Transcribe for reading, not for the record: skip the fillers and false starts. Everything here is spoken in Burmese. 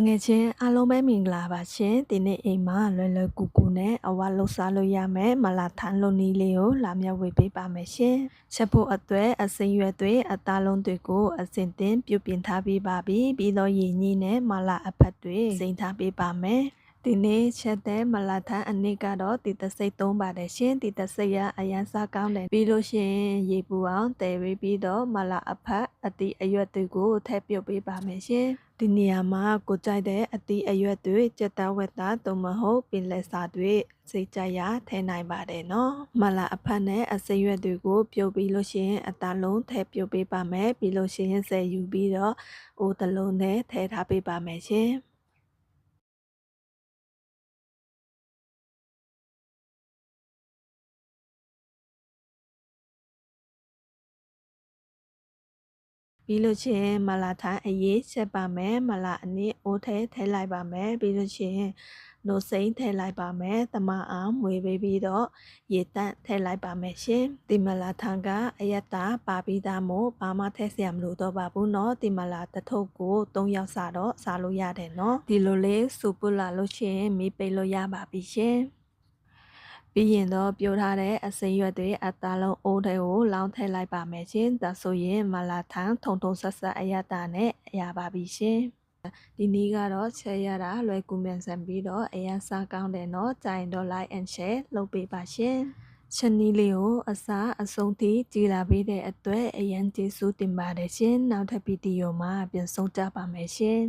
ငယ်ချင်းအားလုံးပဲမင်္ဂလာပါရှင်ဒီနေ့အိမ်မှာလွယ်လွယ်ကူကူနဲ့အဝလှစားလို့ရမယ်မလာထန်းလုံးနီးလေးကိုလာမျှဝေပေးပါမယ်ရှင်ချက်ဖို့အတွက်အစိမ်းရွက်တွေအသားလုံးတွေကိုအစင်တင်ပြုတ်ပြင်ထားပေးပါပြီပြီးတော့ရည်ညည်းနဲ့မလာအဖက်တွေစိမ်းထားပေးပါမယ်ဒီနေ့ချက်တဲ့မလာထန်းအနည်းကတော့တီတဆိတ်သုံးပါတယ်ရှင်တီတဆိတ်ရအရန်စားကောင်းတယ်ပြီးလို့ရှိရင်ရေပူအောင်တည်ပြီးတော့မလာအဖက်အတီအရွက်တွေကိုထည့်ပြုတ်ပေးပါမယ်ရှင်ဒီနေရာမှာကိုကြိုက်တဲ့အသီးအရွက်တွေကြက်သားဝက်သားသို့မဟုတ်ပင်လယ်စာတွေစိတ်ကြရထည့်နိုင်ပါတယ်နော်မလာအဖက်နဲ့အစိမ်းရွက်တွေကိုပြုတ်ပြီးလို့ရှိရင်အသားလုံးထည့်ပြုတ်ပေးပါမယ်ပြီးလို့ရှိရင်ဆယ်ယူပြီးတော့အိုးတလုံးနဲ့ထည့်ထားပေးပါမယ်ရှင်ပြီးလို့ရှိရင်မလာထိုင်းအရေးချက်ပါမယ်မလာအနည်းအိုးထဲထည့်လိုက်ပါမယ်ပြီးလို့ရှိရင်နို့စိမ်းထည့်လိုက်ပါမယ်တမအောင်မွေပေးပြီးတော့ရေတန့်ထည့်လိုက်ပါမယ်ရှင်ဒီမလာထန်းကအယက်တာပါပြီးသားမို့ဘာမှထည့်စရာမလိုတော့ပါဘူးเนาะဒီမလာတထုပ်ကို3ယောက်စားတော့စားလို့ရတယ်เนาะဒီလိုလေးစူပုလာလို့ရှိရင်မီးပိတ်လို့ရပါပြီရှင်ပြီးရင်တော့ပြိုထားတဲ့အစိမ်းရွက်တွေအသားလုံးအိုးထဲကိုလောင်းထည့်လိုက်ပါမယ်ရှင်ဒါဆိုရင်မလာထန်းထုံထုံဆက်ဆက်အရတာနဲ့ရပါပြီရှင်ဒီနေ့ကတော့ချက်ရတာလွယ်ကူမြန်ဆန်ပြီးတော့အရန်စားကောင်းတယ်เนาะကြိုင်တော့ like and share လုပ်ပေးပါရှင်ချက်နီးလေးကိုအစားအဆုံးထိကြည်လာပေးတဲ့အတွက်အရန်ကျေးဇူးတင်ပါတယ်ရှင်နောက်ထပ်ဗီဒီယိုမှာပြန်ဆုံကြပါမယ်ရှင်